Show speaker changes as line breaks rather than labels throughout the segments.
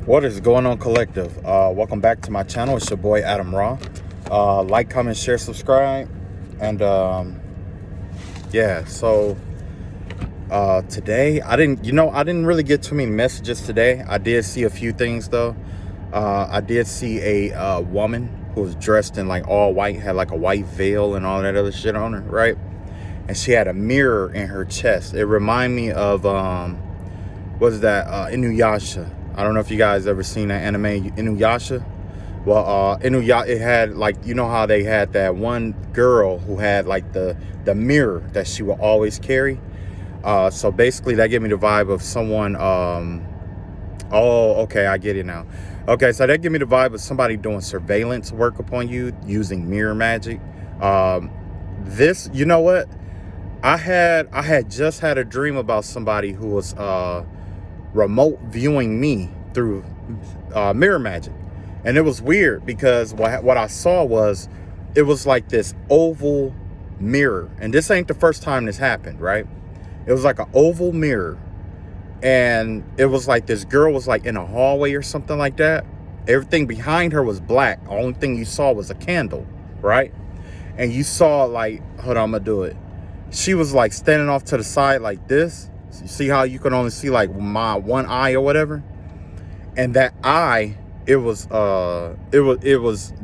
What is going on, collective? Welcome back to my channel. It's your boy Adam Raw. Like, comment, share, subscribe, and yeah. So today I didn't really get too many messages today. I did see a few things though. I did see a woman who was dressed in like all white, had like a white veil and all that other shit on her, right? And she had a mirror in her chest. It reminded me of what is that? Inuyasha. I don't know if you guys ever seen that anime Inuyasha. Well, it had, like, you know how they had that one girl who had like the mirror that she would always carry. So basically that gave me the vibe of someone. Oh, okay, I get it now. Okay, so that gave me the vibe of somebody doing surveillance work upon you using mirror magic. This, you know what? I had just had a dream about somebody who was remote viewing me through mirror magic, and it was weird because what I saw was, it was like this oval mirror, and this ain't the first time this happened, right? It was like an oval mirror, and it was like this girl was like in a hallway or something like that. Everything behind her was black. The only thing you saw was a candle, right? And you saw, like, hold on, I'm gonna do it. She was like standing off to the side like this. You see how you can only see like my one eye or whatever? And that eye, it was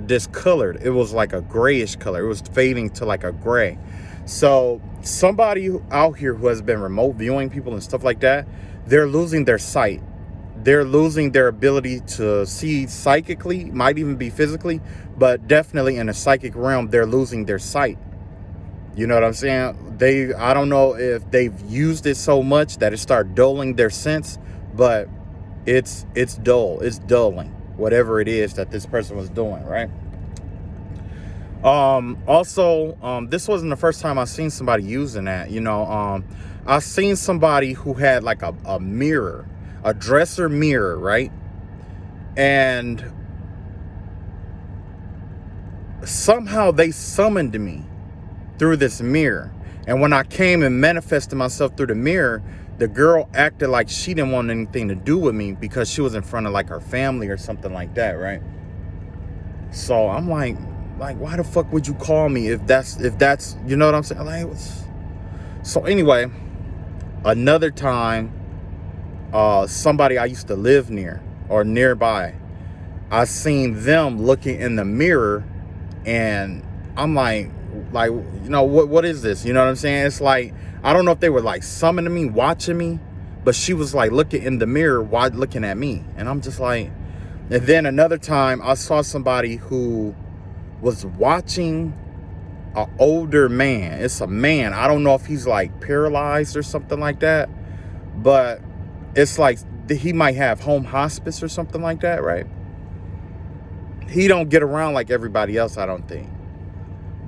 discolored. It was like a grayish color. It was fading to like a gray. So somebody out here who has been remote viewing people and stuff like that, they're losing their sight. They're losing their ability to see psychically, might even be physically, but definitely in a psychic realm, they're losing their sight. You know what I'm saying? I don't know if they've used it so much that it started dulling their sense, but it's dull. It's dulling whatever it is that this person was doing, right? Also, this wasn't the first time I've seen somebody using that. I've seen somebody who had like a mirror, a dresser mirror, right? And somehow they summoned me through this mirror. And when I came and manifested myself through the mirror, the girl acted like she didn't want anything to do with me because she was in front of like her family or something like that, right? So I'm like, why the fuck would you call me if that's, you know what I'm saying? Like, so anyway, another time, somebody I used to live near or nearby, I seen them looking in the mirror, and I'm like, what is this? You know what I'm saying? It's like, I don't know if they were like summoning me, watching me, but she was like looking in the mirror while looking at me. And I'm just like, and then another time I saw somebody who was watching an older man. It's a man. I don't know if he's like paralyzed or something like that, but it's like he might have home hospice or something like that, right? He don't get around like everybody else, I don't think.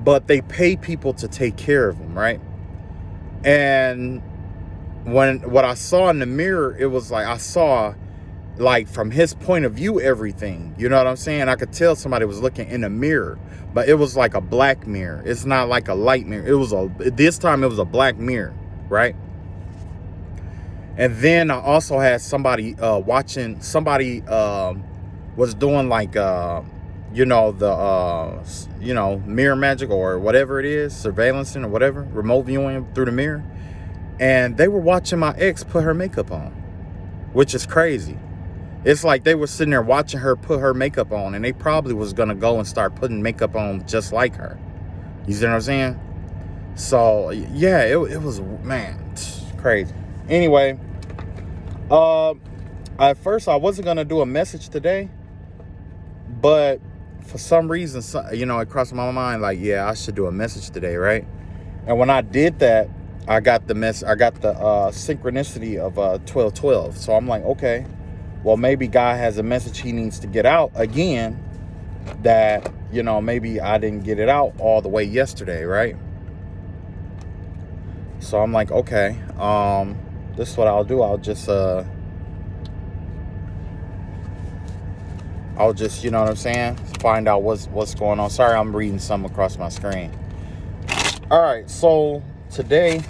But they pay people to take care of him, right? And what I saw in the mirror, it was like I saw, like, from his point of view, everything. You know what I'm saying? I could tell somebody was looking in a mirror, but it was like a black mirror. It's not like a light mirror. This time it was a black mirror, right? And then I also had somebody watching. Somebody was doing like mirror magic or whatever it is, surveillancing or whatever, remote viewing through the mirror. And they were watching my ex put her makeup on, which is crazy. It's like they were sitting there watching her put her makeup on, and they probably was going to go and start putting makeup on just like her. You see what I'm saying? So, yeah, it was, man, crazy. Anyway, at first I wasn't going to do a message today, but for some reason, it crossed my mind, like, yeah, I should do a message today, right? And when I did that, I got the synchronicity of 1212. So I'm like, okay, well, maybe God has a message he needs to get out again that, maybe I didn't get it out all the way yesterday, right? So I'm like, okay, this is what I'll do. I'll just, you know what I'm saying, find out what's going on. Sorry, I'm reading something across my screen. All right, so today,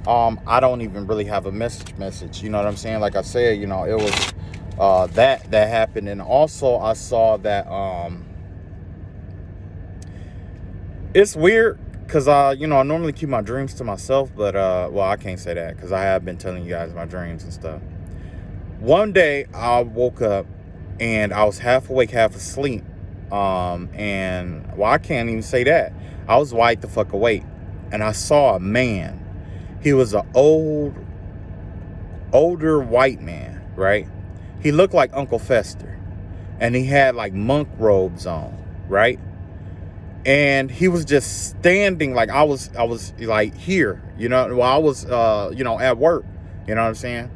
I don't even really have a message, you know what I'm saying? Like I said, it was that happened. And also I saw that it's weird because I normally keep my dreams to myself, but well, I can't say that because I have been telling you guys my dreams and stuff. One day I woke up and I was half awake, half asleep. And well, I can't even say that. I was wide the fuck awake, and I saw a man. He was an older white man, right? He looked like Uncle Fester, and he had like monk robes on, right? And he was just standing like I was like here, while I was at work, you know what I'm saying?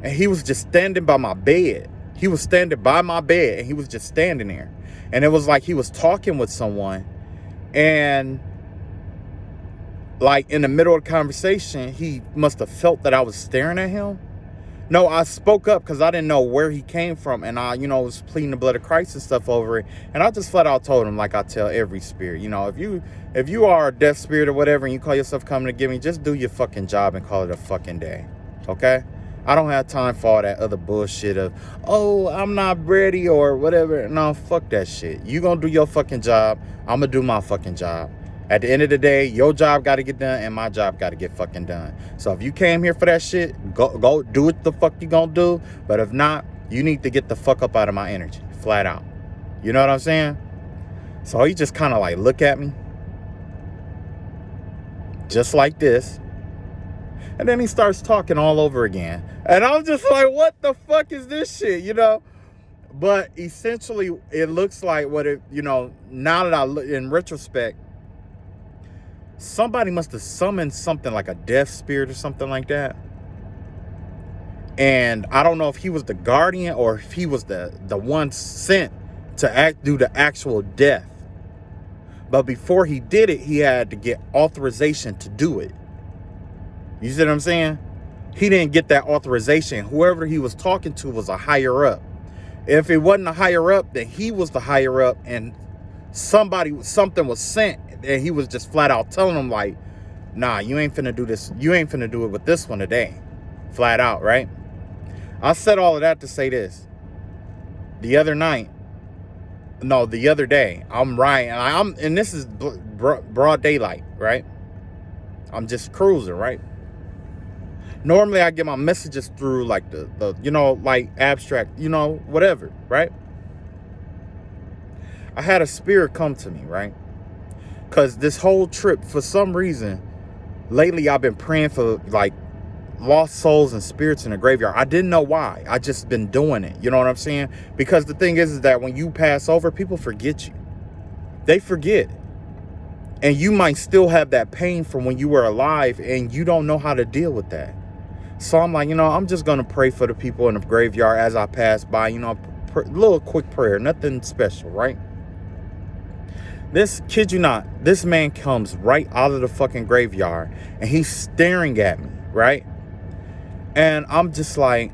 And he was just standing by my bed. He was standing by my bed, and he was just standing there. And it was like he was talking with someone, and like in the middle of the conversation, he must have felt that I was staring at him. No, I spoke up because I didn't know where he came from, and I, was pleading the blood of Christ and stuff over it. And I just flat out told him, like I tell every spirit, if you are a death spirit or whatever, and you call yourself coming to get me, just do your fucking job and call it a fucking day, okay? I don't have time for all that other bullshit of, oh, I'm not ready or whatever. No, fuck that shit. You gonna do your fucking job. I'm gonna do my fucking job. At the end of the day, your job got to get done and my job got to get fucking done. So if you came here for that shit, go do what the fuck you gonna do. But if not, you need to get the fuck up out of my energy, flat out. You know what I'm saying? So he just kind of like look at me, just like this. And then he starts talking all over again. And I'm just like, what the fuck is this shit, But essentially, it looks like what it, now that I look in retrospect, somebody must have summoned something like a death spirit or something like that. And I don't know if he was the guardian or if he was the one sent to do the actual death. But before he did it, he had to get authorization to do it. You see what I'm saying? He didn't get that authorization. Whoever he was talking to was a higher up. If it wasn't a higher up, then he was the higher up, and something was sent, and he was just flat out telling him like, nah, you ain't finna do this. You ain't finna do it with this one today. Flat out, right? I said all of that to say this. The other day, I'm riding, and this is broad daylight, right? I'm just cruising, right? Normally I get my messages through like the like abstract, whatever, right? I had a spirit come to me, right? Because this whole trip, for some reason, lately I've been praying for like lost souls and spirits in the graveyard. I didn't know why. I just been doing it. You know what I'm saying? Because the thing is that when you pass over, people forget you. They forget. And you might still have that pain from when you were alive, and you don't know how to deal with that. So I'm like, I'm just going to pray for the people in the graveyard as I pass by, little quick prayer, nothing special, right? Kid you not, this man comes right out of the fucking graveyard, and he's staring at me, right? And I'm just like,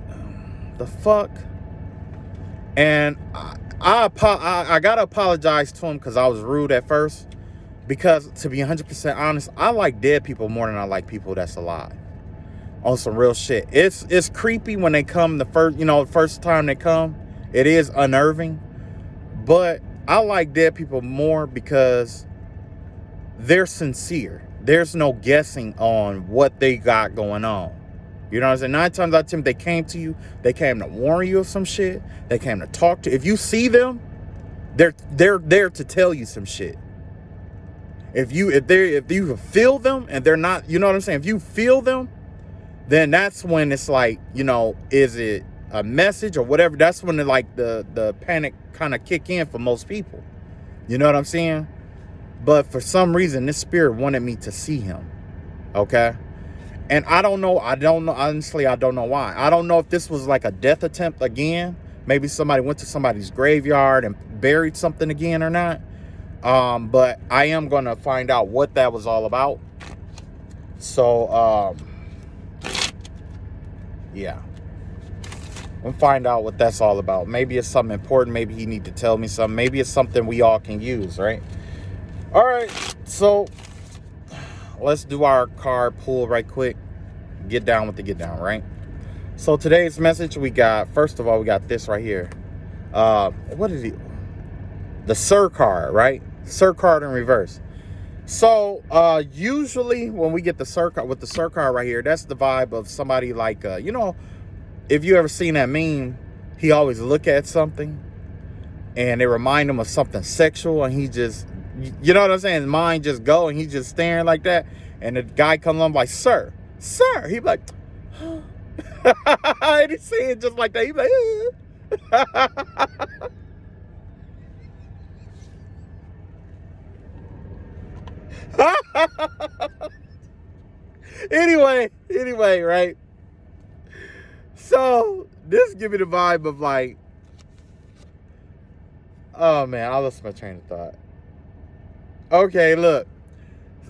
the fuck? And I got to apologize to him because I was rude at first. Because to be 100% honest, I like dead people more than I like people that's alive. On some real shit. It's creepy when they come the first time they come. It is unnerving. But I like dead people more because they're sincere. There's no guessing on what they got going on. You know what I'm saying? 9 times out of 10, they came to you. They came to warn you of some shit. They came to talk to you. If you see them, they're there to tell you some shit. If you feel them and they're not, you know what I'm saying? If you feel them, then that's when it's like, is it a message or whatever? That's when the panic kind of kick in for most people. You know what I'm saying? But for some reason, this spirit wanted me to see him. Okay? And I don't know. Honestly, I don't know why. I don't know if this was like a death attempt again. Maybe somebody went to somebody's graveyard and buried something again or not. But I am going to find out what that was all about. So, yeah. We'll find out what that's all about. Maybe it's something important. Maybe he need to tell me something. Maybe it's something we all can use, right? All right. So, let's do our card pull right quick. Get down with the get down, right? So today's message, we got, first of all, we got this right here. What is it? The Sir card, right? Sir card in reverse. So usually when we get the Sir card, with the Sir card right here, that's the vibe of somebody like, if you ever seen that meme, he always look at something and they remind him of something sexual, and he just, you know what I'm saying? His mind just go and he's just staring like that. And the guy comes on like, sir, he be like, and he's saying just like that. He be like, anyway, right? So this give me the vibe of like, oh man, I lost my train of thought. Okay, look,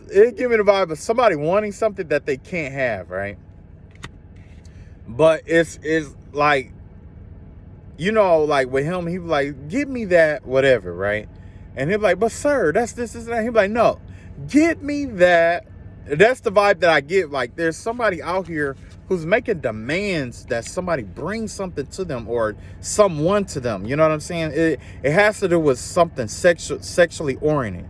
it give me the vibe of somebody wanting something that they can't have, right? But it's like, like with him, he be like, give me that whatever, right? And he'll be like, but sir, that's this and that. He'll be like, no, get me that. That's the vibe that I get. Like, there's somebody out here who's making demands that somebody bring something to them or someone to them. You know what I'm saying? It has to do with something sexually oriented.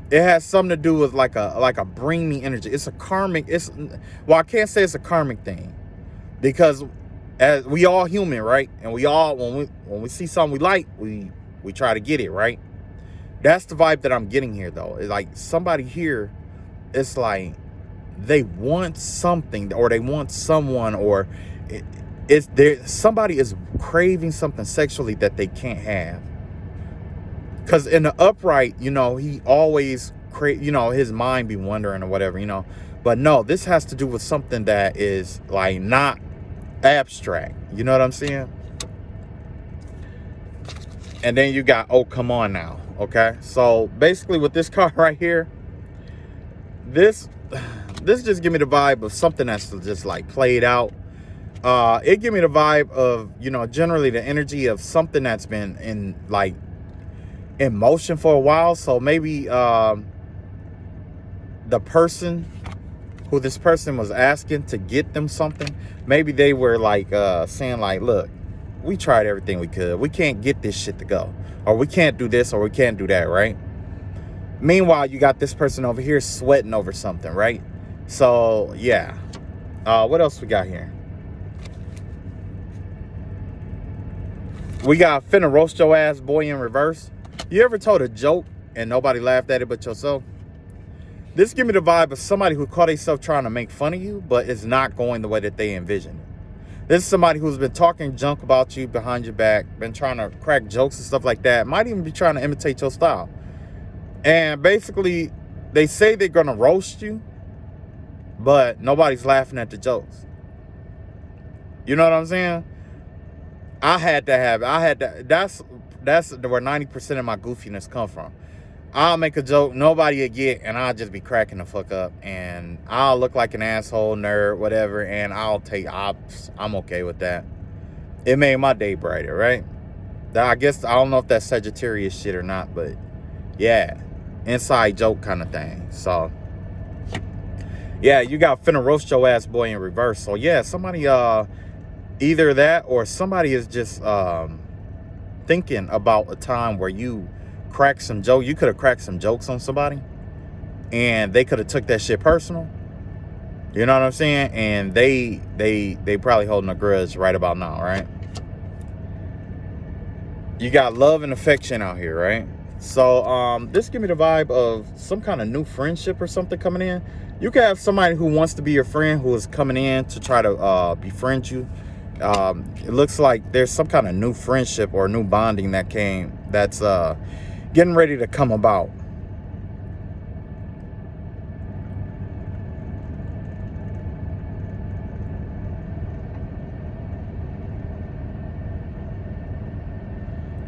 It has something to do with like a bring me energy. It's a karmic. I can't say it's a karmic thing, because as we all human, right? And we all, when we see something we like, we try to get it, right? That's the vibe that I'm getting here, though. It's like somebody here, it's like they want something, or they want someone, or it's there. Somebody is craving something sexually that they can't have. Because in the upright, he always his mind be wandering or whatever, But no, this has to do with something that is like not abstract. You know what I'm saying? And then you got, oh, come on now. Okay. So basically with this card right here, this just give me the vibe of something that's just like played out. It give me the vibe of, generally the energy of something that's been in motion for a while. So maybe the person who this person was asking to get them something, maybe they were like saying like, look, we tried everything we could. We can't get this shit to go. Or we can't do this, or we can't do that, right? Meanwhile, you got this person over here sweating over something, right? So, yeah. What else we got here? We got finna roast your ass boy in reverse. You ever told a joke and nobody laughed at it but yourself? This give me the vibe of somebody who caught themselves trying to make fun of you, but it's not going the way that they envisioned it. This is somebody who's been talking junk about you behind your back, been trying to crack jokes and stuff like that, might even be trying to imitate your style. And basically, they say they're going to roast you, but nobody's laughing at the jokes. You know what I'm saying? That's where 90% of my goofiness come from. I'll make a joke, nobody will get, and I'll just be cracking the fuck up, and I'll look like an asshole, nerd, whatever, and I'm okay with that. It made my day brighter, right? I guess, I don't know if that's Sagittarius shit or not, but yeah, inside joke kind of thing. So yeah, you got finna roast your ass boy in reverse. So yeah, somebody either that, or somebody is just thinking about a time where you cracked some joke. You could have cracked some jokes on somebody, and they could have took that shit personal. You know what I'm saying? And they probably holding a grudge right about now, right? You got love and affection out here, right? So this give me the vibe of some kind of new friendship or something coming in. You can have somebody who wants to be your friend, who is coming in to try to befriend you. It looks like there's some kind of new friendship or new bonding that's getting ready to come about.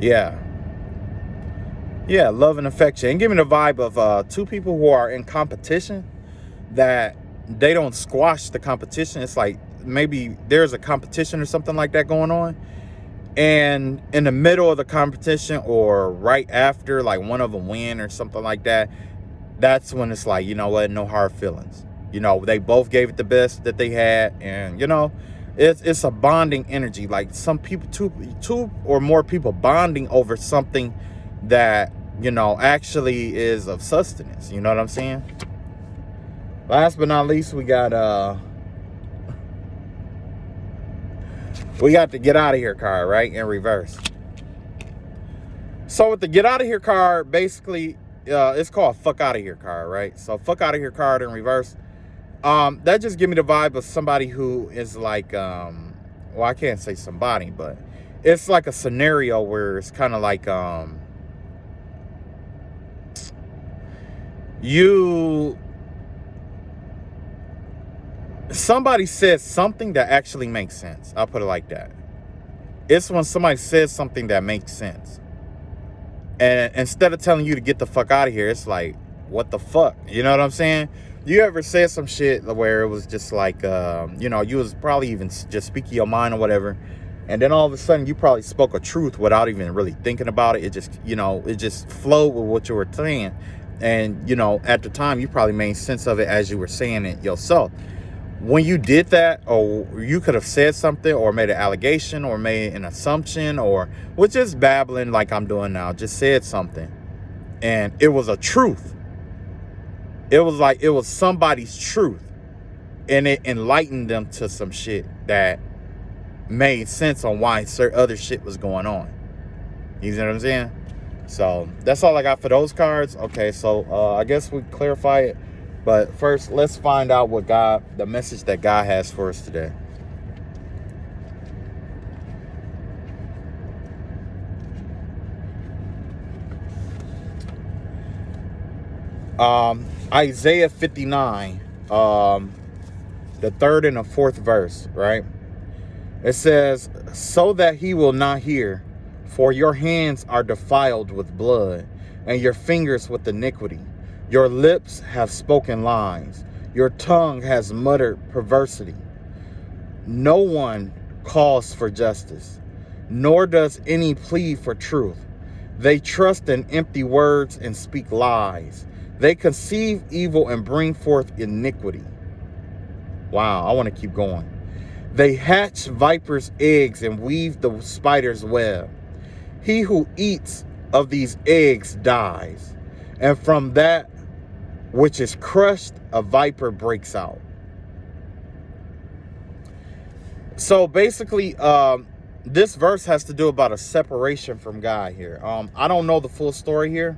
Yeah, love and affection. And give me the vibe of two people who are in competition, that they don't squash the competition. It's like maybe there's a competition or something like that going on, and in the middle of the competition or right after, like one of them win or something like that, that's when it's like, you know what, no hard feelings. They both gave it the best that they had, and It's a bonding energy. Like some people, two or more people bonding over something that, you know, actually is of sustenance. You know what I'm saying? Last but not least, we got the get out of here card, right? In reverse. So with the get out of here card, basically, it's called fuck out of here card, right? So fuck out of here card in reverse. That just give me the vibe of somebody who is like, well, I can't say somebody, but it's like a scenario where it's kind of like, somebody says something that actually makes sense. I'll put it like that. It's when somebody says something that makes sense. And instead of telling you to get the fuck out of here, it's like, what the fuck? You know what I'm saying? You ever said some shit where it was just like, you know, you was probably even just speaking your mind or whatever. And then all of a sudden you probably spoke a truth without even really thinking about it. It just, you know, it just flowed with what you were saying. And, you know, at the time you probably made sense of it as you were saying it yourself. When you did that, or you could have said something or made an allegation or made an assumption or was just babbling like I'm doing now, just said something and it was a truth. It was like it was somebody's truth and it enlightened them to some shit that made sense on why other shit was going on. You know what I'm saying? So that's all I got for those cards. Okay, so I guess we clarify it. But first, let's find out what the message that God has for us today. Isaiah 59, the third and the fourth verse, right? It says, so that he will not hear, for your hands are defiled with blood, and your fingers with iniquity. Your lips have spoken lies. Your tongue has muttered perversity. No one calls for justice, nor does any plead for truth. They trust in empty words and speak lies. They conceive evil and bring forth iniquity. Wow, I want to keep going. They hatch vipers' eggs and weave the spider's web. He who eats of these eggs dies, and from that which is crushed, a viper breaks out. So basically, this verse has to do about a separation from God here. I don't know the full story here.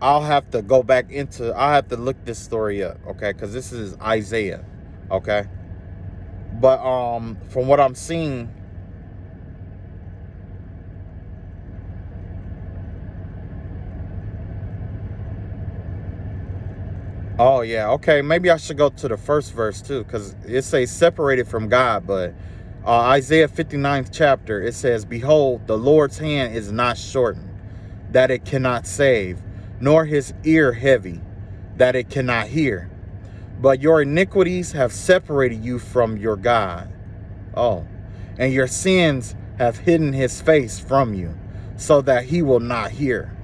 I'll have to go back I'll have to look this story up, okay? Because this is Isaiah, okay? But from what I'm seeing, oh, yeah. Okay, maybe I should go to the first verse, too, because it says separated from God. But Isaiah 59th chapter, it says, behold, the Lord's hand is not shortened, that it cannot save, nor his ear heavy, that it cannot hear. But your iniquities have separated you from your God. Oh, and your sins have hidden his face from you, so that he will not hear.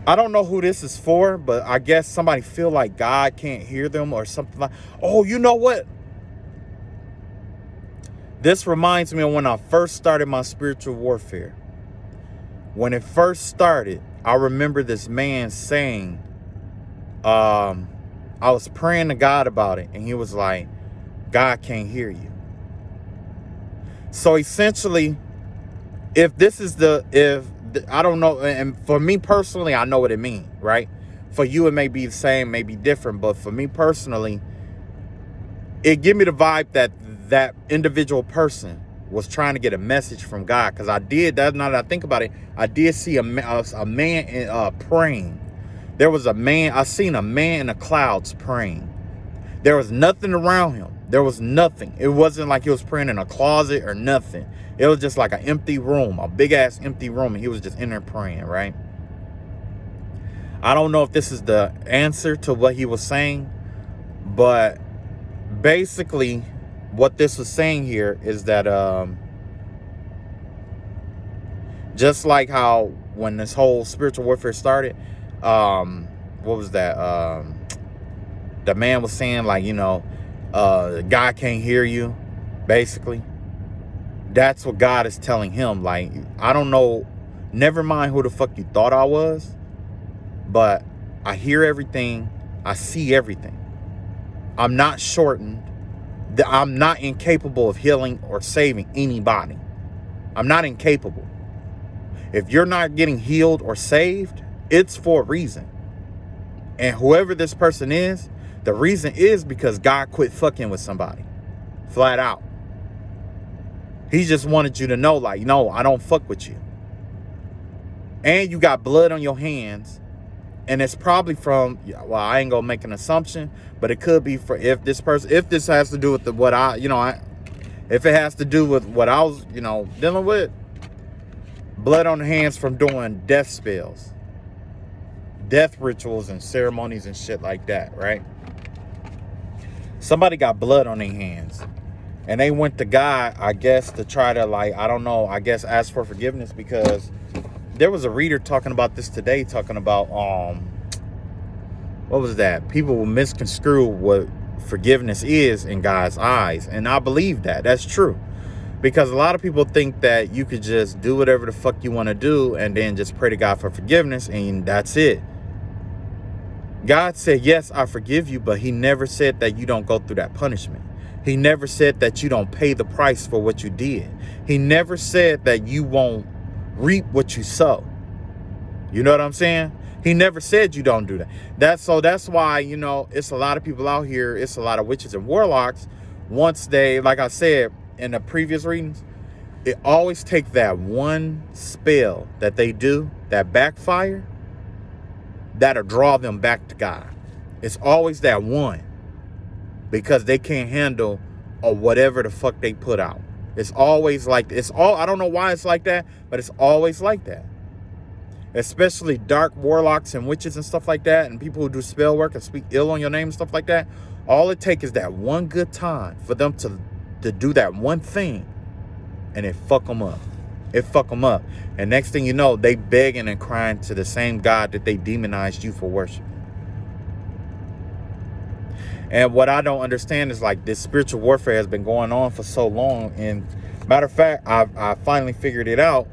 I don't know who this is for, but I guess somebody feel like God can't hear them or something like. Oh, you know what? This reminds me of when I first started my spiritual warfare. When it first started, I remember this man saying, I was praying to God about it, and he was like, God can't hear you. So essentially, if I don't know, and for me personally, I know what it means, right? For you, it may be the same, may be different, but for me personally, it give me the vibe that individual person was trying to get a message from God. Because now that I think about it, I did see a man praying. There was I seen a man in the clouds praying. There was nothing around him. There was nothing. It wasn't like he was praying in a closet or nothing. It was just like an empty room, a big ass empty room. And he was just in there praying, right? I don't know if this is the answer to what he was saying, but basically what this was saying here is that just like how when this whole spiritual warfare started, what was that? The man was saying, like, you know, God can't hear you, basically. That's what God is telling him. Like, I don't know, never mind who the fuck you thought I was, but I hear everything, I see everything. I'm not shortened. I'm not incapable of healing or saving anybody. I'm not incapable. If you're not getting healed or saved, it's for a reason. And whoever this person is, the reason is because God quit fucking with somebody. Flat out. He just wanted you to know, like, no, I don't fuck with you. And you got blood on your hands. And it's probably from, well, I ain't gonna make an assumption, but it could be for if this has to do with if it has to do with what I was, dealing with, blood on the hands from doing death spells, death rituals and ceremonies and shit like that, right? Somebody got blood on their hands. And they went to God, I guess, to try to, ask for forgiveness, because there was a reader talking about this today, talking about, what was that? People will misconstrue what forgiveness is in God's eyes. And I believe that. That's true. Because a lot of people think that you could just do whatever the fuck you want to do and then just pray to God for forgiveness and that's it. God said, yes, I forgive you, but he never said that you don't go through that punishment. He never said that you don't pay the price for what you did. He never said that you won't reap what you sow. You know what I'm saying? He never said you don't do that. That's why, it's a lot of people out here. It's a lot of witches and warlocks. Once they, like I said in the previous readings, it always takes that one spell that they do, that backfire, that'll draw them back to God. It's always that one. Because they can't handle or whatever the fuck they put out. It's always like, I don't know why it's like that, but it's always like that. Especially dark warlocks and witches and stuff like that, and people who do spell work and speak ill on your name and stuff like that. All it takes is that one good time for them to do that one thing, and it fuck them up. It fuck them up. And next thing you know, they begging and crying to the same God that they demonized you for worshiping. And what I don't understand is, like, this spiritual warfare has been going on for so long. And matter of fact, I finally figured it out.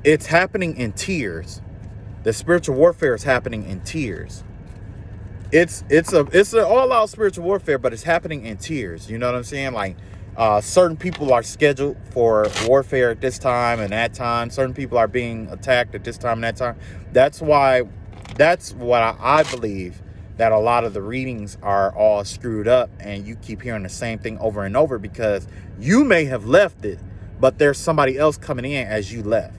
It's happening in tiers. The spiritual warfare is happening in tiers. It's an all-out spiritual warfare, but it's happening in tiers. You know what I'm saying? Like, certain people are scheduled for warfare at this time and that time. Certain people are being attacked at this time and that time. That's what I believe, that a lot of the readings are all screwed up and you keep hearing the same thing over and over, because you may have left it, but there's somebody else coming in as you left.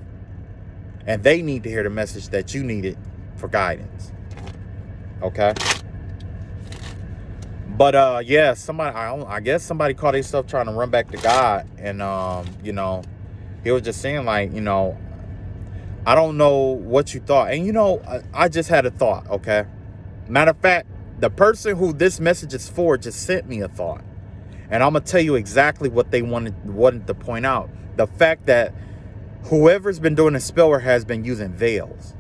And they need to hear the message that you needed for guidance. Okay? But, I guess somebody caught himself trying to run back to God. And, he was just saying, like, I don't know what you thought. And, I just had a thought, okay? Matter of fact, the person who this message is for just sent me a thought. And I'm going to tell you exactly what they wanted to point out. The fact that whoever's been doing the spell work has been using veils.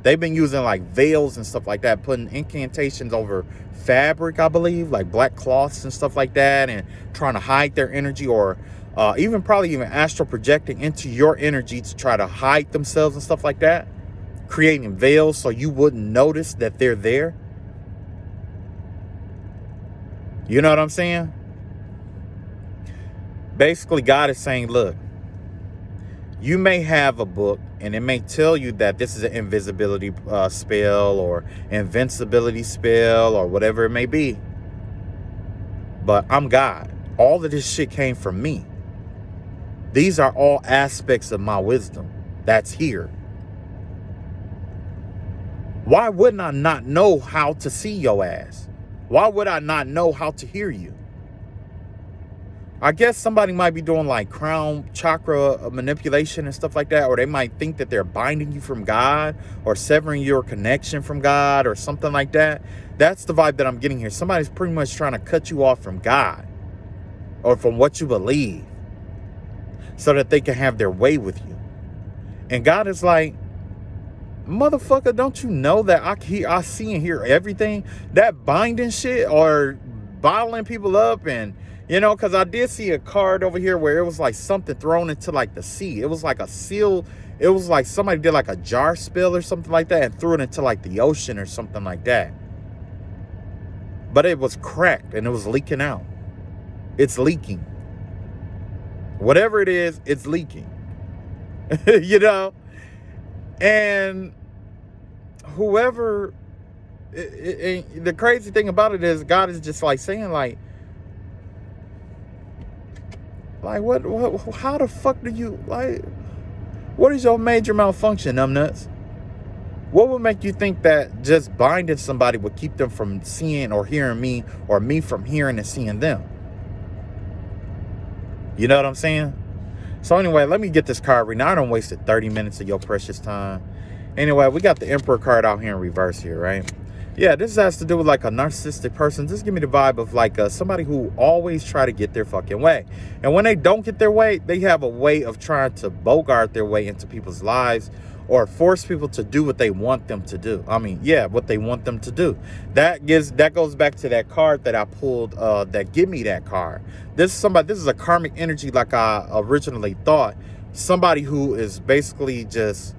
They've been using, like, veils and stuff like that, putting incantations over fabric, I believe, like black cloths and stuff like that, and trying to hide their energy, or even astral projecting into your energy to try to hide themselves and stuff like that. Creating veils so you wouldn't notice that they're there. You know what I'm saying? Basically, God is saying, look, you may have a book and it may tell you that this is an invisibility spell or invincibility spell or whatever it may be. But I'm God. All of this shit came from me. These are all aspects of my wisdom that's here. Why wouldn't I not know how to see your ass? Why would I not know how to hear you? I guess somebody might be doing, like, crown chakra manipulation and stuff like that, or they might think that they're binding you from God or severing your connection from God or something like that. That's the vibe that I'm getting here. Somebody's pretty much trying to cut you off from God or from what you believe so that they can have their way with you. And God is like, motherfucker, don't you know that I see and hear everything? That binding shit or bottling people up. And, you know, because I did see a card over here where it was like something thrown into like the sea. It was like a seal. It was like somebody did like a jar spill or something like that and threw it into like the ocean or something like that. But it was cracked and it was leaking out. It's leaking. Whatever it is, it's leaking. You know? And whoever, the crazy thing about it is God is just like saying like what, how the fuck do you, like, what is your major malfunction, numbnuts? What would make you think that just binding somebody would keep them from seeing or hearing me, or me from hearing and seeing them? You know what I'm saying? So anyway, let me get this card read. Now I done wasted 30 minutes of your precious time. Anyway, we got the Emperor card out here in reverse here, right? Yeah, this has to do with like a narcissistic person. Just give me the vibe of like somebody who always try to get their fucking way. And when they don't get their way, they have a way of trying to bogart their way into people's lives, or force people to do what they want them to do. I mean, yeah, what they want them to do. That goes back to that card that I pulled, that give me that card. This is a karmic energy like I originally thought. Somebody who is basically just,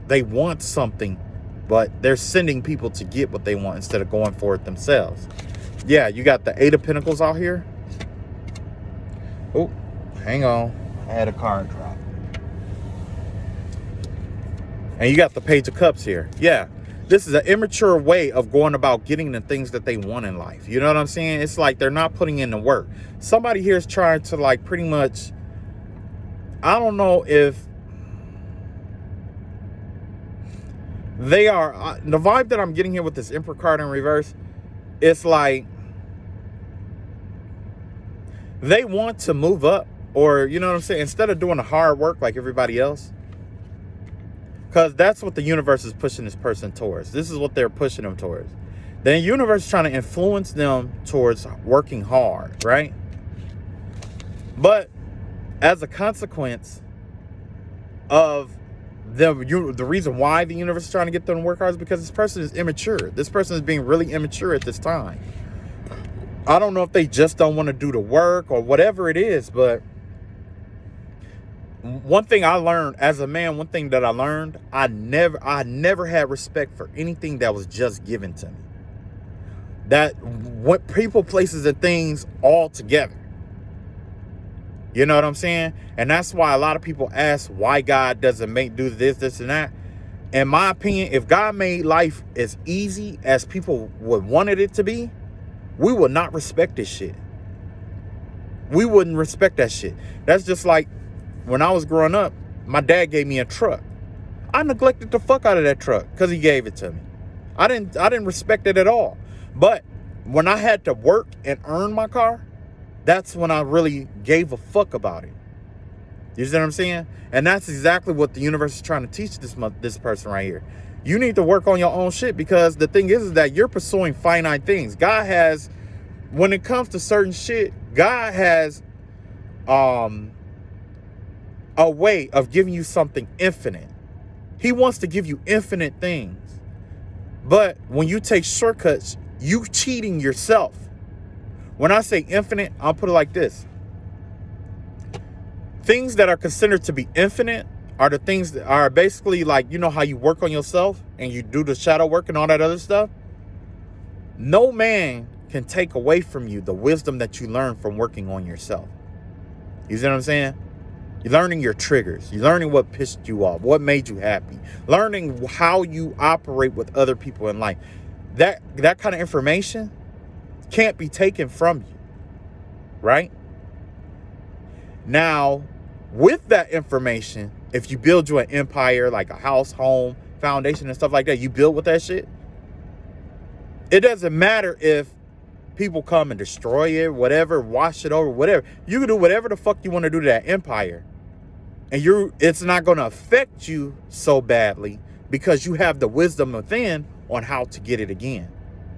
they want something, but they're sending people to get what they want instead of going for it themselves. Yeah, you got the Eight of Pentacles out here. Oh, hang on. I had a card drop. And you got the Page of Cups here. Yeah, this is an immature way of going about getting the things that they want in life. You know what I'm saying? It's like they're not putting in the work. Somebody here is trying to like pretty much, I don't know if they are, the vibe that I'm getting here with this Emperor card in reverse, it's like they want to move up, or, you know what I'm saying, instead of doing the hard work like everybody else. Because that's what the universe is pushing this person towards. This is what they're pushing them towards. The universe is trying to influence them towards working hard, right? But as a consequence of the reason why the universe is trying to get them to work hard is because this person is immature. This person is being really immature at this time. I don't know if they just don't want to do the work or whatever it is, but one thing I learned as a man, one thing that I learned, I never had respect for anything that was just given to me. That what people, places, and things all together. You know what I'm saying? And that's why a lot of people ask why God doesn't do this, and that. In my opinion, if God made life as easy as people would wanted it to be, we would not respect this shit. We wouldn't respect that shit. That's just like, when I was growing up, my dad gave me a truck. I neglected the fuck out of that truck because he gave it to me. I didn't respect it at all. But when I had to work and earn my car, that's when I really gave a fuck about it. You see what I'm saying? And that's exactly what the universe is trying to teach this person right here. You need to work on your own shit, because the thing is that you're pursuing finite things. God has, when it comes to certain shit, God has a way of giving you something infinite. He wants to give you infinite things. But when you take shortcuts, you cheating yourself. When I say infinite, I'll put it like this. Things that are considered to be infinite are the things that are basically like, you know how you work on yourself and you do the shadow work and all that other stuff? No man can take away from you the wisdom that you learn from working on yourself. You see what I'm saying? You're learning your triggers. You're learning what pissed you off, what made you happy. Learning how you operate with other people in life. That kind of information can't be taken from you, right? Now, with that information, if you build you an empire, like a house, home, foundation, and stuff like that, you build with that shit. It doesn't matter if people come and destroy it, whatever, wash it over, whatever. You can do whatever the fuck you want to do to that empire. And it's not going to affect you so badly because you have the wisdom within on how to get it again.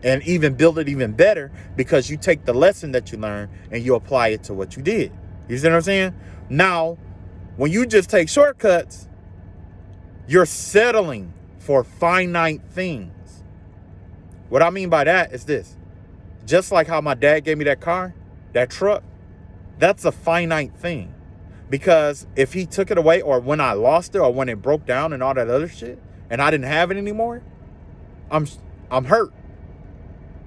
And even build it even better because you take the lesson that you learned and you apply it to what you did. You see what I'm saying? Now, when you just take shortcuts, you're settling for finite things. What I mean by that is this. Just like how my dad gave me that car, that truck, that's a finite thing. Because if he took it away, or when I lost it, or when it broke down and all that other shit, and I didn't have it anymore, I'm hurt.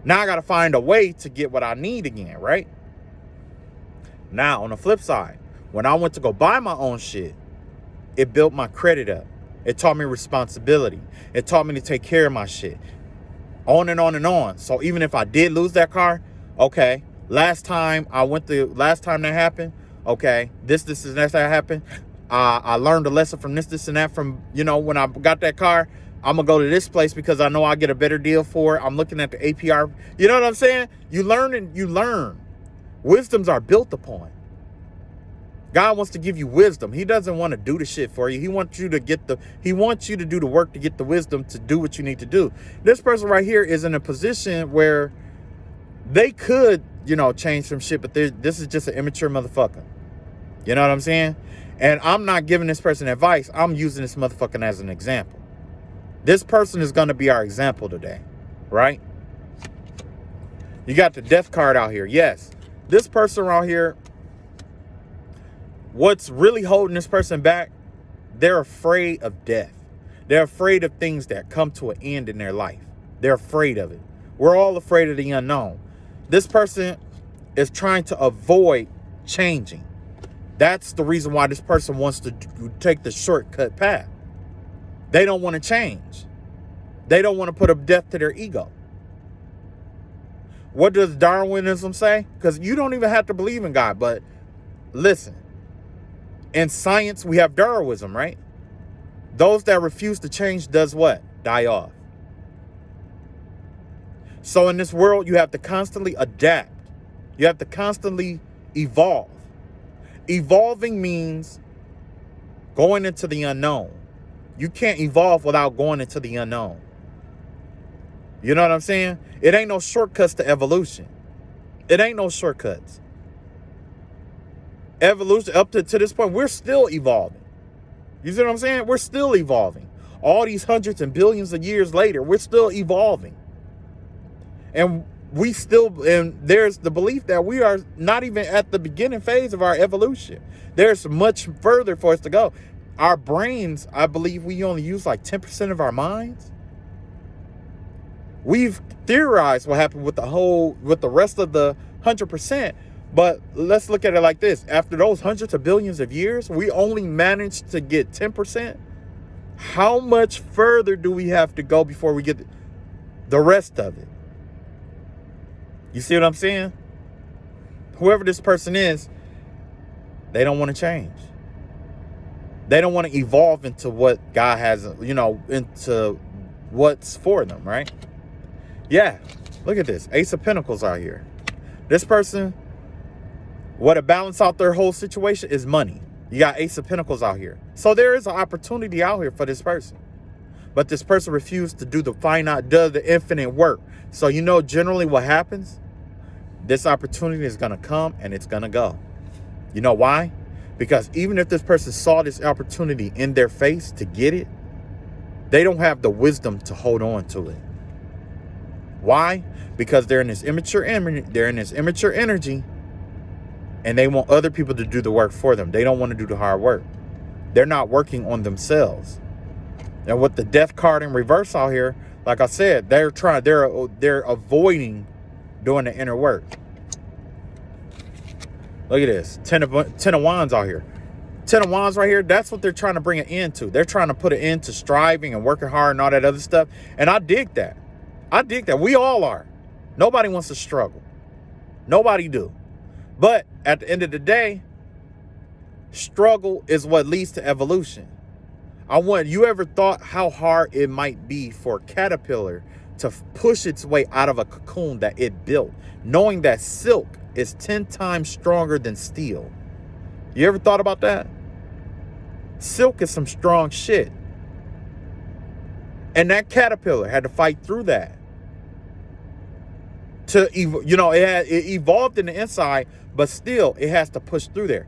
Now I got to find a way to get what I need again, right? Now, on the flip side, when I went to go buy my own shit, it built my credit up. It taught me responsibility. It taught me to take care of my shit. On and on and on. So even if I did lose that car, okay, last time that happened, okay, this and that happened. I learned a lesson from this and that from, when I got that car. I'm going to go to this place because I know I get a better deal for it. I'm looking at the APR. You know what I'm saying? You learn. Wisdoms are built upon. God wants to give you wisdom. He doesn't want to do the shit for you. He wants you to do the work to get the wisdom to do what you need to do. This person right here is in a position where they could, change some shit, but this is just an immature motherfucker. You know what I'm saying? And I'm not giving this person advice. I'm using this motherfucker as an example. This person is going to be our example today, right? You got the death card out here. Yes. This person right here, what's really holding this person back, they're afraid of death. They're afraid of things that come to an end in their life. They're afraid of it. We're all afraid of the unknown. This person is trying to avoid changing. That's the reason why this person wants to take the shortcut path. They don't want to change. They don't want to put a death to their ego. What does Darwinism say? Because you don't even have to believe in God, but listen. In science, we have Darwinism, right? Those that refuse to change does what? Die off. So in this world, you have to constantly adapt. You have to constantly evolve. Evolving means going into the unknown. You can't evolve without going into the unknown. You know what I'm saying? It ain't no shortcuts to evolution. It ain't no shortcuts. Evolution, up to this point, we're still evolving. You see what I'm saying? We're still evolving. All these hundreds and billions of years later, we're still evolving. And there's the belief that we are not even at the beginning phase of our evolution. There's much further for us to go. Our brains, I believe we only use like 10% of our minds. We've theorized what happened with the rest of the 100%. But let's look at it like this. After those hundreds of billions of years, we only managed to get 10%. How much further do we have to go before we get the rest of it? You see what I'm saying? Whoever this person is, they don't want to change. They don't want to evolve into what God has, into what's for them, right? Yeah, look at this. Ace of Pentacles out here. This person, what to balance out their whole situation is money. You got Ace of Pentacles out here. So there is an opportunity out here for this person. But this person refused to do the infinite work. So generally what happens? This opportunity is going to come and it's going to go. You know why? Because even if this person saw this opportunity in their face to get it, they don't have the wisdom to hold on to it. Why? Because they're in this immature energy, and they want other people to do the work for them. They don't want to do the hard work. They're not working on themselves. And with the death card in reverse out here, like I said, they're avoiding doing the inner work. Look at this. Ten of Wands out here. 10 of Wands right here, that's what they're trying to bring an end to. They're trying to put an end to striving and working hard and all that other stuff. And I dig that. We all are. Nobody wants to struggle. Nobody do. But at the end of the day, struggle is what leads to evolution. You ever thought how hard it might be for a caterpillar to push its way out of a cocoon that it built, knowing that silk is 10 times stronger than steel? You ever thought about that? Silk is some strong shit. And that caterpillar had to fight through that. It evolved in the inside, but still it has to push through there.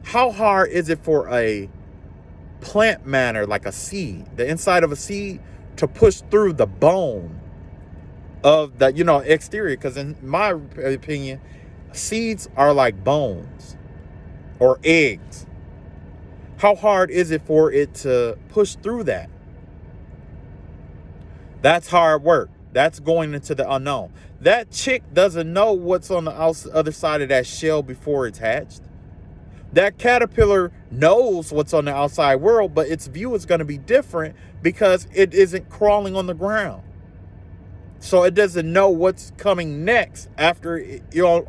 How hard is it for a plant matter like a seed, the inside of a seed, to push through the bone of the, exterior. Because in my opinion, seeds are like bones or eggs. How hard is it for it to push through that? That's hard work. That's going into the unknown. That chick doesn't know what's on the other side of that shell before it's hatched. That caterpillar knows what's on the outside world, but its view is going to be different because it isn't crawling on the ground. So it doesn't know what's coming next after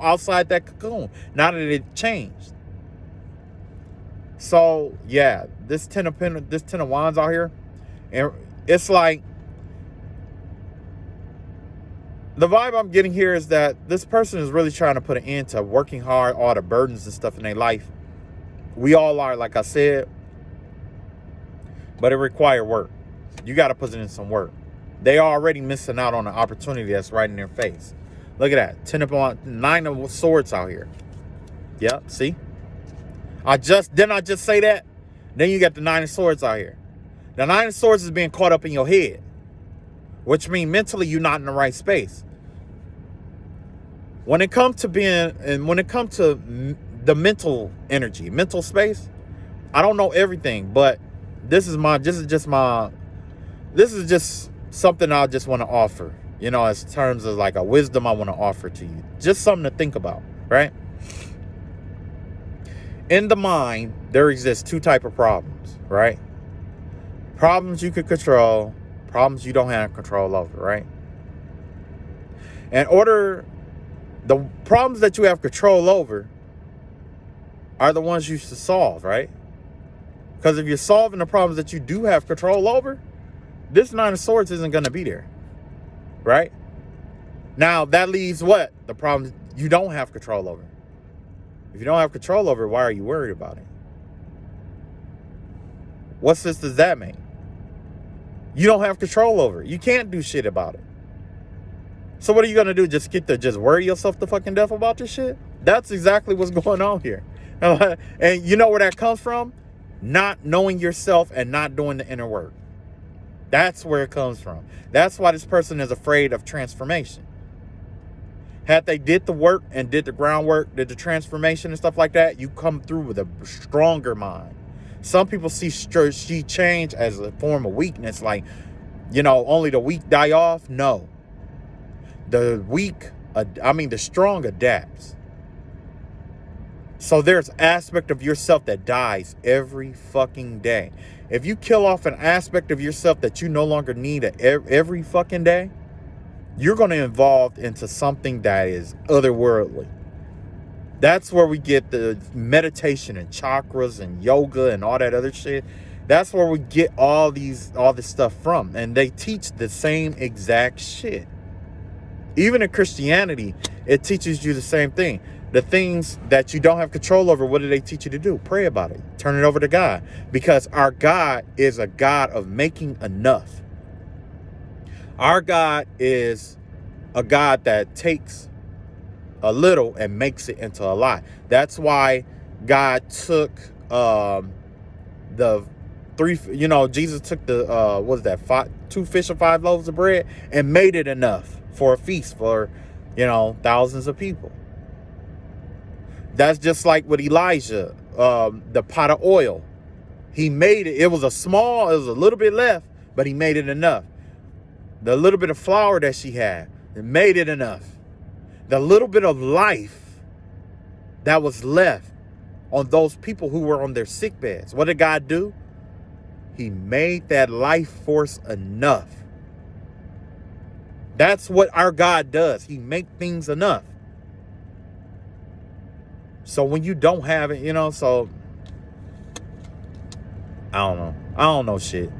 outside that cocoon. Now that it changed. So yeah, this Ten of Wands out here, and it's like the vibe I'm getting here is that this person is really trying to put an end to working hard, all the burdens and stuff in their life. We all are, like I said, but it requires work. You got to put in some work. They are already missing out on an opportunity that's right in their face. Look at that. 9 of Swords out here. Yep, see? Didn't I just say that? Then you got the 9 of Swords out here. The 9 of Swords is being caught up in your head, which means mentally you're not in the right space. When it comes to the mental energy, mental space, I don't know everything, but this is just something I just want to offer, as terms of like a wisdom I want to offer to you. Just something to think about, right? In the mind, there exists 2 types of problems, right? Problems you can control, problems you don't have control over, right? The problems that you have control over are the ones you should solve, right? Because if you're solving the problems that you do have control over, this 9 of Swords isn't going to be there, right? Now, that leaves what? The problems you don't have control over. If you don't have control over it, why are you worried about it? What sense does that make? You don't have control over it. You can't do shit about it. So what are you going to do? Just worry yourself to fucking death about this shit? That's exactly what's going on here. And you know where that comes from? Not knowing yourself and not doing the inner work. That's where it comes from. That's why this person is afraid of transformation. Had they did the work and did the groundwork, did the transformation and stuff like that, you come through with a stronger mind. Some people see change as a form of weakness, like, only the weak die off. No. The strong adapts. So there's aspect of yourself that dies every fucking day. If you kill off an aspect of yourself that you no longer need every fucking day, you're going to evolve into something that is otherworldly. That's where we get the meditation and chakras and yoga and all that other shit. That's where we get all this stuff from. And they teach the same exact shit. Even in Christianity, it teaches you the same thing. The things that you don't have control over, what do they teach you to do? Pray about it. Turn it over to God. Because our God is a God of making enough. Our God is a God that takes a little and makes it into a lot. That's why God took the 3, Jesus took the 2 fish and 5 loaves of bread and made it enough for a feast for, thousands of people. That's just like with Elijah, the pot of oil. He made it. It was a little bit left, but he made it enough. The little bit of flour that she had, it made it enough. The little bit of life that was left on those people who were on their sick beds. What did God do? He made that life force enough. That's what our God does. He makes things enough. So when you don't have it, so I don't know. I don't know shit.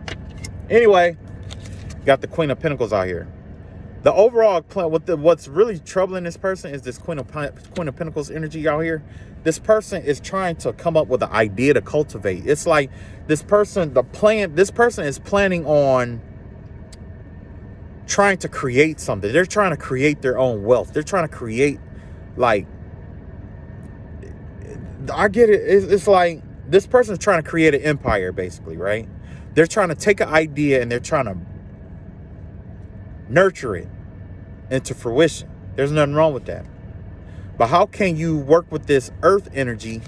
Anyway, got the Queen of Pentacles out here. The overall plan, what's really troubling this person is this Queen of Pentacles energy out here. This person is trying to come up with an idea to cultivate. It's like this person is planning on trying to create something. They're trying to create their own wealth. They're trying to create, like, I get it. It's like this person's trying to create an empire, basically, right? They're trying to take an idea and they're trying to nurture it into fruition. There's nothing wrong with that. But how can you work with this earth energy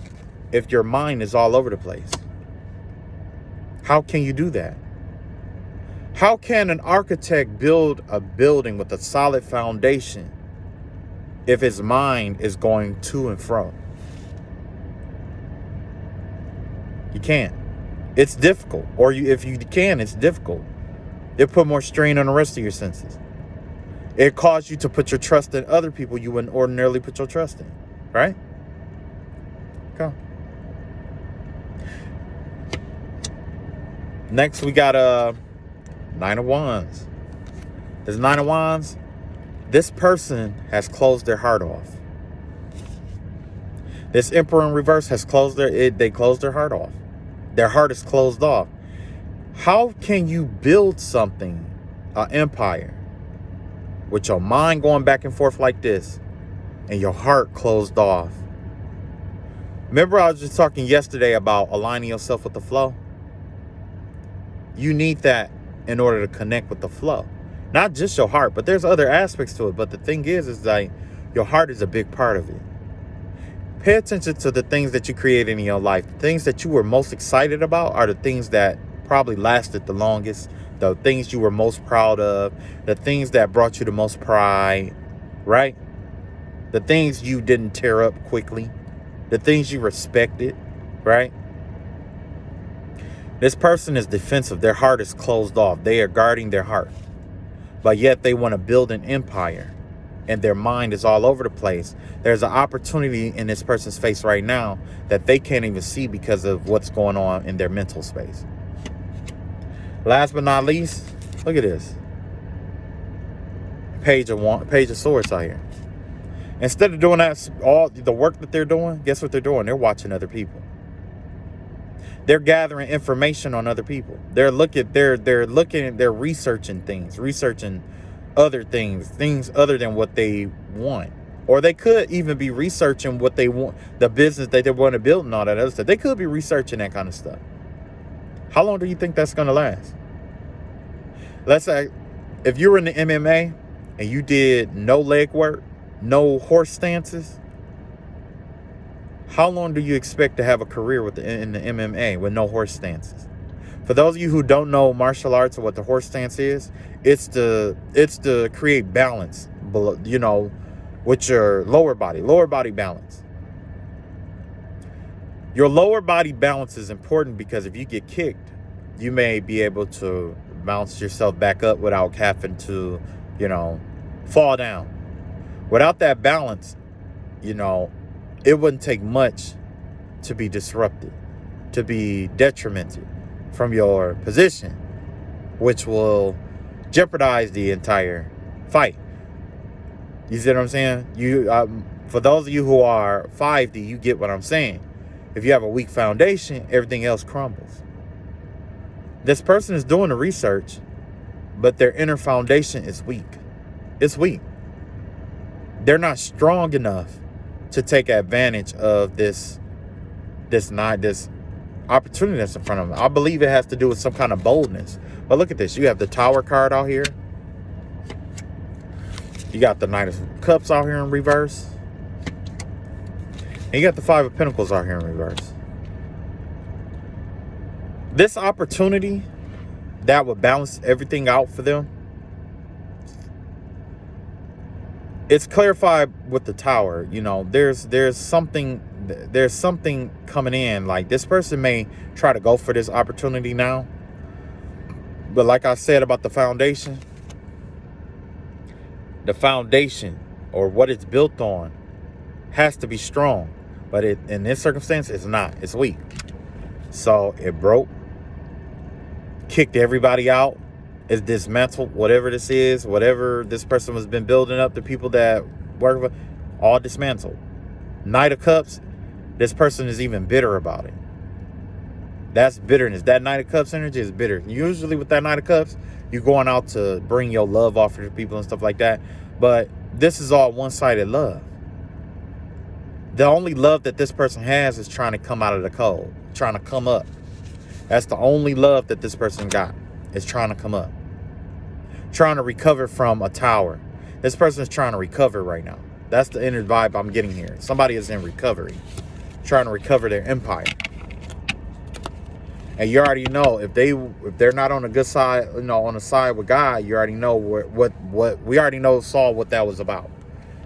if your mind is all over the place? How can you do that? How can an architect build a building with a solid foundation if his mind is going to and fro? You can't. It's difficult. Or if you can, it's difficult. It put more strain on the rest of your senses. It caused you to put your trust in other people you wouldn't ordinarily put your trust in. Right? Okay. Next, we got Nine of Wands. This Nine of Wands, this person has closed their heart off. This Emperor in reverse has they closed their heart off. Their heart is closed off. How can you build something, an empire, with your mind going back and forth like this and your heart closed off? Remember I was just talking yesterday about aligning yourself with the flow? You need that in order to connect with the flow. Not just your heart, but there's other aspects to it. But the thing is like your heart is a big part of it. Pay attention to the things that you created in your life. The things that you were most excited about are the things that probably lasted the longest. The things you were most proud of. The things that brought you the most pride. Right? The things you didn't tear up quickly. The things you respected. Right? This person is defensive. Their heart is closed off. They are guarding their heart. But yet they want to build an empire. And their mind is all over the place. There's an opportunity in this person's face right now that they can't even see because of what's going on in their mental space. Last but not least, look at this. Page of Swords out here. Instead of doing that, all the work that they're doing, guess what they're doing? They're watching other people. They're gathering information on other people. They're researching things, researching other things other than what they want. Or they could even be researching what they want, the business that they want to build and all that other stuff. They could be researching that kind of stuff. How long do you think that's going to last? Let's say if you were in the MMA and you did no leg work, no horse stances, how long do you expect to have a career in the MMA with no horse stances? For those of you who don't know martial arts or what the horse stance is, it's to create balance, you know, with your lower body balance. Your lower body balance is important because if you get kicked, you may be able to bounce yourself back up without having to, you know, fall down. Without that balance, you know, it wouldn't take much to be disrupted, to be detrimented from your position, which will jeopardize the entire fight. You see what I'm saying? For those of you who are 5D, you get what I'm saying. If you have a weak foundation, everything else crumbles. This person is doing the research, but their inner foundation is weak. It's weak. They're not strong enough to take advantage of this opportunity that's in front of them. I believe it has to do with some kind of boldness. But look at this. You have the Tower card out here. You got the Knight of Cups out here in reverse. And you got the Five of Pentacles out here in reverse. This opportunity that would balance everything out for them, it's clarified with the Tower. You know, there's something coming in. Like, this person may try to go for this opportunity now, but like I said about the foundation or what it's built on has to be strong. But in this circumstance, it's not. It's weak. So it broke, kicked everybody out. It's dismantled. Whatever this is, whatever this person has been building up, the people that work with, all dismantled. Knight of Cups, this person is even bitter about it. That's bitterness. That Knight of Cups energy is bitter. Usually with that Knight of Cups, you're going out to bring your love offer to people and stuff like that. But this is all one-sided love. The only love that this person has is trying to come out of the cold, trying to come up. That's the only love that this person got, is trying to come up. Trying to recover from a tower. This person is trying to recover right now. That's the inner vibe I'm getting here. Somebody is in recovery, trying to recover their empire. And you already know if they're not on a good side, on the side with God, you already know what we already saw what that was about.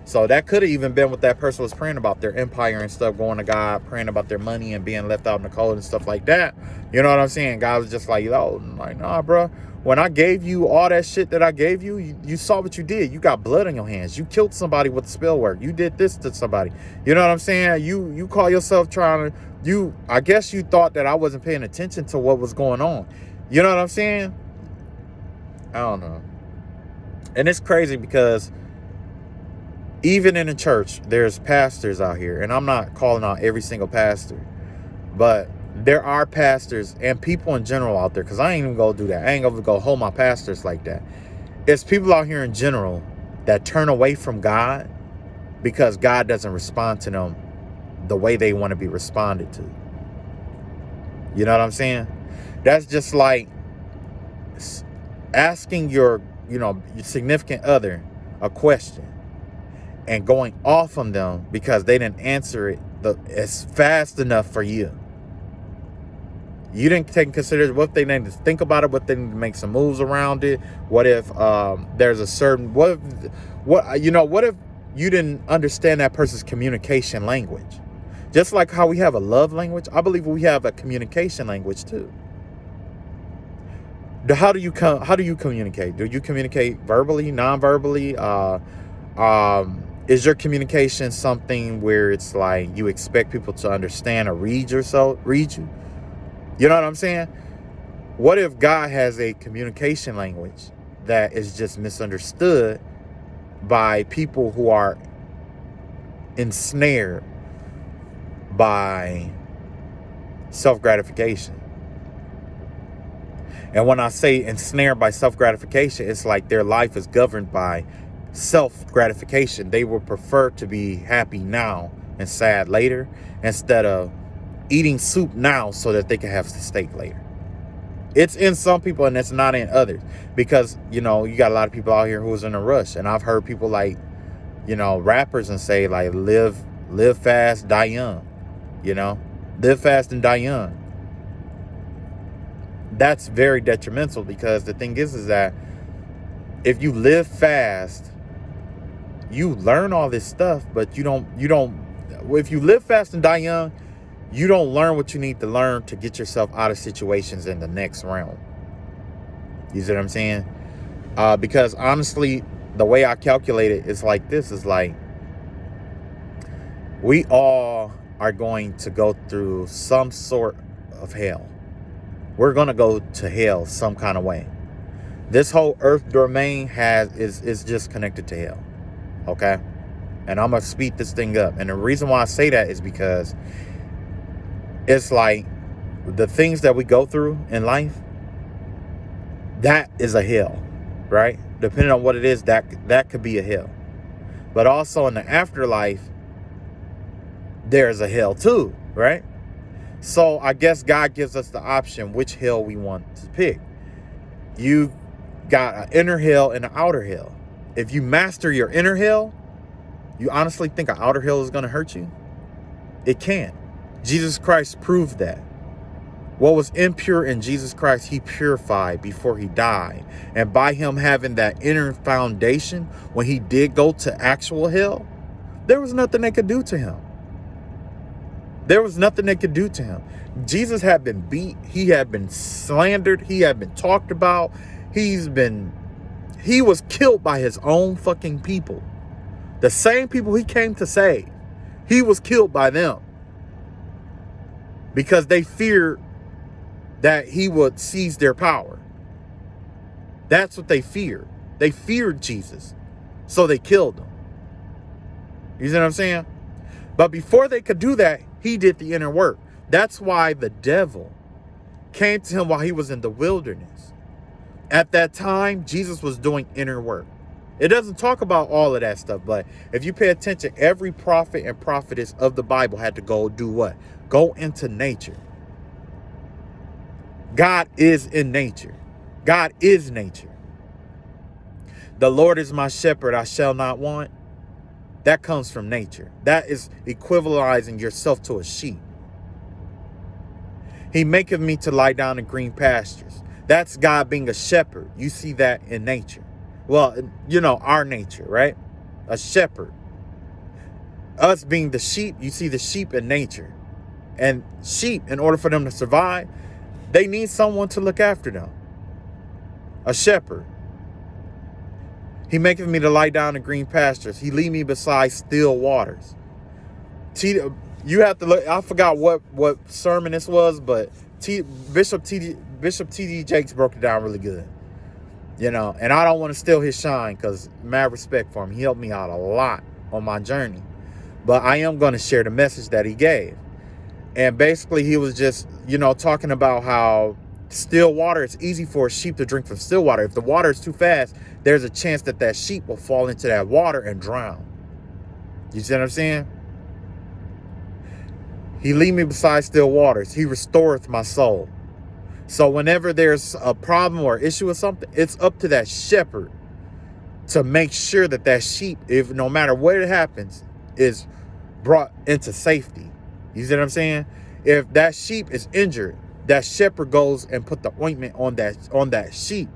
So that could have even been what that person was praying about, their empire and stuff, going to God, praying about their money and being left out in the cold and stuff like that. You know what I'm saying? God was just like, nah, bro. When I gave you all that shit that I gave you, you saw what you did. You got blood on your hands. You killed somebody with the spell work. You did this to somebody. You know what I'm saying? You call yourself I guess you thought that I wasn't paying attention to what was going on. You know what I'm saying? I don't know. And it's crazy because even in the church, there's pastors out here, and I'm not calling out every single pastor, but there are pastors and people in general out there, because I ain't even gonna do that. I ain't gonna go hold my pastors like that. It's people out here in general that turn away from God because God doesn't respond to them the way they want to be responded to. You know what I'm saying? That's just like asking your significant other a question and going off on them because they didn't answer it as fast enough for you. You didn't take in consideration what they need to think about it, what they need to make some moves around it. What if there's a certain what if you didn't understand that person's communication language? Just like how we have a love language, I believe we have a communication language too. How do you communicate? Do you communicate verbally, non-verbally? Is your communication something where it's like you expect people to understand or read you? You know what I'm saying? What if God has a communication language that is just misunderstood by people who are ensnared by self-gratification? And when I say ensnared by self-gratification, it's like their life is governed by self-gratification. They would prefer to be happy now and sad later instead of eating soup now so that they can have steak later. It's in some people and it's not in others, because you got a lot of people out here who's in a rush, and I've heard people like rappers and say like live fast, die young. Live fast and die young. That's very detrimental, because the thing is that if you live fast, you learn all this stuff, but you don't if you live fast and die young, you don't learn what you need to learn to get yourself out of situations in the next realm. You see what I'm saying? Because honestly, the way I calculate it is like this, is like we all are going to go through some sort of hell. We're going to go to hell some kind of way. This whole earth domain is just connected to hell. Okay? And I'm going to speed this thing up. And the reason why I say that is because it's like the things that we go through in life, that is a hell, right? Depending on what it is, that could be a hell. But also in the afterlife, there's a hell too, right? So I guess God gives us the option which hell we want to pick. You got an inner hell and an outer hell. If you master your inner hell, you honestly think an outer hell is going to hurt you? It can't. Jesus Christ proved that. What was impure in Jesus Christ, he purified before he died. And by him having that inner foundation, when he did go to actual hell, there was nothing they could do to him. There was nothing they could do to him. Jesus had been beat. He had been slandered. He had been talked about. He was killed by his own fucking people. The same people he came to save. He was killed by them. Because they feared that he would seize their power. That's what they feared. They feared Jesus. So they killed him. You see what I'm saying? But before they could do that, he did the inner work. That's why the devil came to him while he was in the wilderness. At that time, Jesus was doing inner work. It doesn't talk about all of that stuff, but if you pay attention, every prophet and prophetess of the Bible had to go do what? Go into nature. God is in nature. God is nature. The Lord is my shepherd, I shall not want. That comes from nature. That is equivalizing yourself to a sheep. He maketh me to lie down in green pastures. That's God being a shepherd. You see that in nature. Well, you know, our nature, right? A shepherd. Us being the sheep, you see the sheep in nature. And sheep, in order for them to survive, they need someone to look after them. A shepherd. He maketh me to lie down in green pastures. He lead me beside still waters. You have to look. I forgot what sermon this was, but Bishop T.D. Jakes broke it down really good. You know, and I don't want to steal his shine because mad respect for him. He helped me out a lot on my journey. But I am going to share the message that he gave. And basically he was just, you know, talking about how still water, it's easy for a sheep to drink from still water. If the water is too fast, there's a chance that that sheep will fall into that water and drown. You see what I'm saying? He lead me beside still waters. He restoreth my soul. So whenever there's a problem or issue with something, it's up to that shepherd to make sure that that sheep, if no matter what it happens, is brought into safety. You see what I'm saying? If that sheep is injured, that shepherd goes and put the ointment on that sheep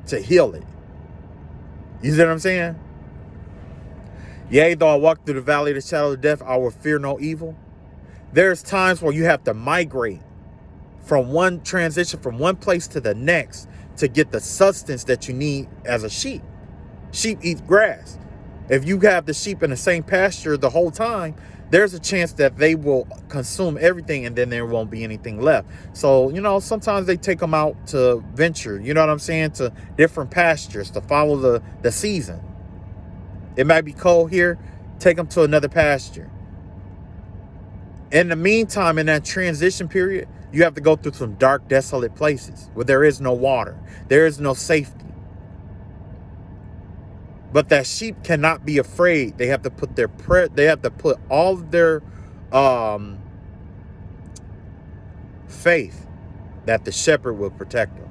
to heal it. You see what I'm saying? Yea, though I walk through the valley of the shadow of death, I will fear no evil. There's times where you have to migrate from one place to the next to get the substance that you need as a sheep. Sheep eats grass. If you have the sheep in the same pasture the whole time, there's a chance that they will consume everything and then there won't be anything left. So, you know, sometimes they take them out to venture, you know what I'm saying, to different pastures to follow the season. It might be cold here, take them to another pasture. In the meantime, in that transition period, you have to go through some dark, desolate places where there is no water. There is no safety. But that sheep cannot be afraid. They have to put all of their faith that the shepherd will protect them.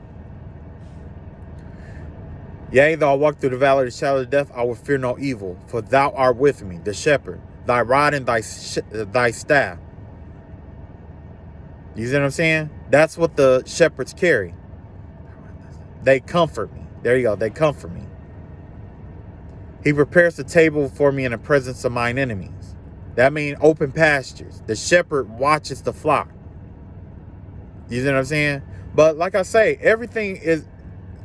Yea, though I walk through the valley of the shadow of death, I will fear no evil, for thou art with me, the shepherd, thy rod and thy staff. You see what I'm saying? That's what the shepherds carry. They comfort me. There you go. They comfort me. He prepares the table for me in the presence of mine enemies. That means open pastures. The shepherd watches the flock. You see what I'm saying? But like I say, everything is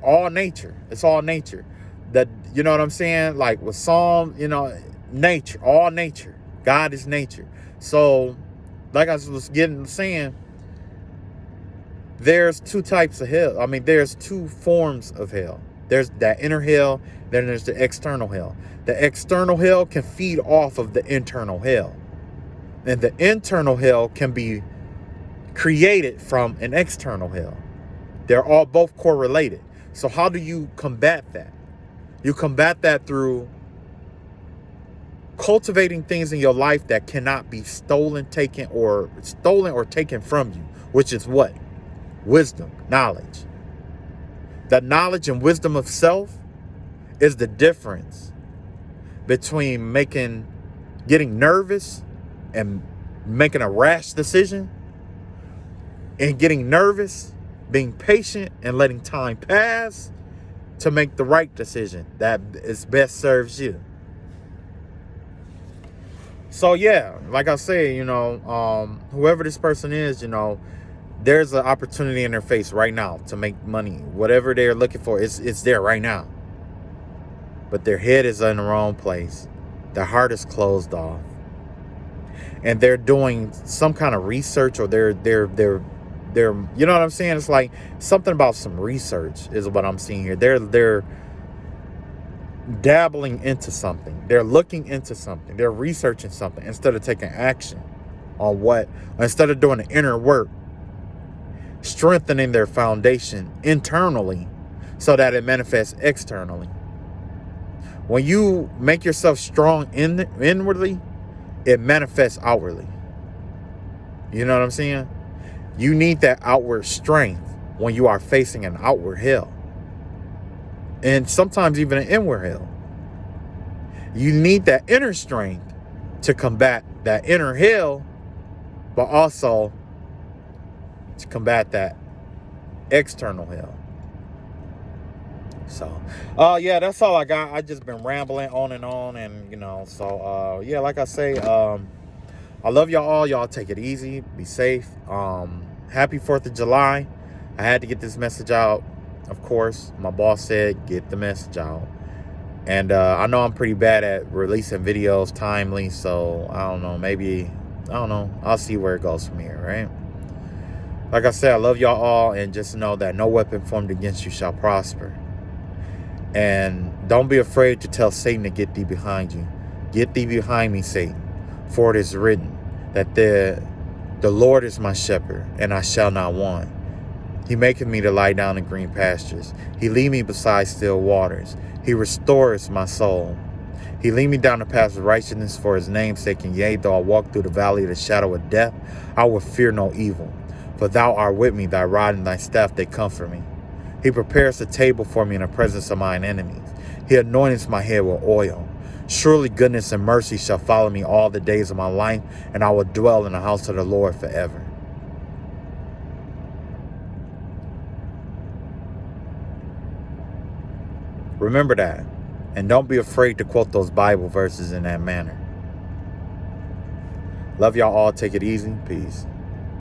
all nature. It's all nature. That, you know what I'm saying? Like with Psalm, you know, nature, all nature. God is nature. So, like I was saying, there's two types of hell. I mean, there's two forms of hell. There's that inner hell, then there's the external hell. The external hell can feed off of the internal hell. And the internal hell can be created from an external hell. They're all both correlated. So how do you combat that? You combat that through cultivating things in your life that cannot be stolen, taken or taken from you, which is what? Wisdom, knowledge. The knowledge and wisdom of self is the difference between getting nervous and making a rash decision, and getting nervous, being patient and letting time pass to make the right decision that is best serves you. So yeah, like I say, you know, whoever this person is, you know, there's an opportunity in their face right now to make money. Whatever they're looking for, it's there right now. But their head is in the wrong place. Their heart is closed off. And they're doing some kind of research, or they're you know what I'm saying? It's like something about some research is what I'm seeing here. They're dabbling into something. They're looking into something. They're researching something instead of taking action on instead of doing the inner work, strengthening their foundation internally so that it manifests externally. When you make yourself strong inwardly, it manifests outwardly. You know what I'm saying? You need that outward strength when you are facing an outward hell. and sometimes even an inward hell. You need that inner strength to combat that inner hell, but also to combat that external hell. So, yeah, that's all I got. I just been rambling on, and so yeah, like I say, I love y'all all. Y'all take it easy, be safe. Happy 4th of July. I had to get this message out. Of course, my boss said get the message out. And I know I'm pretty bad at releasing videos timely, so I don't know, maybe, I don't know. I'll see where it goes from here, right? Like I said, I love y'all all, and just know that no weapon formed against you shall prosper. And don't be afraid to tell Satan to get thee behind you. Get thee behind me, Satan. For it is written that the Lord is my shepherd, and I shall not want. He maketh me to lie down in green pastures. He lead me beside still waters. He restoreth my soul. He lead me down the path of righteousness for his name's sake. And yea, though I walk through the valley of the shadow of death, I will fear no evil. For thou art with me, thy rod and thy staff, they comfort me. He prepares a table for me in the presence of mine enemies. He anointeth my head with oil. Surely goodness and mercy shall follow me all the days of my life, and I will dwell in the house of the Lord forever. Remember that. And don't be afraid to quote those Bible verses in that manner. Love y'all all. Take it easy. Peace.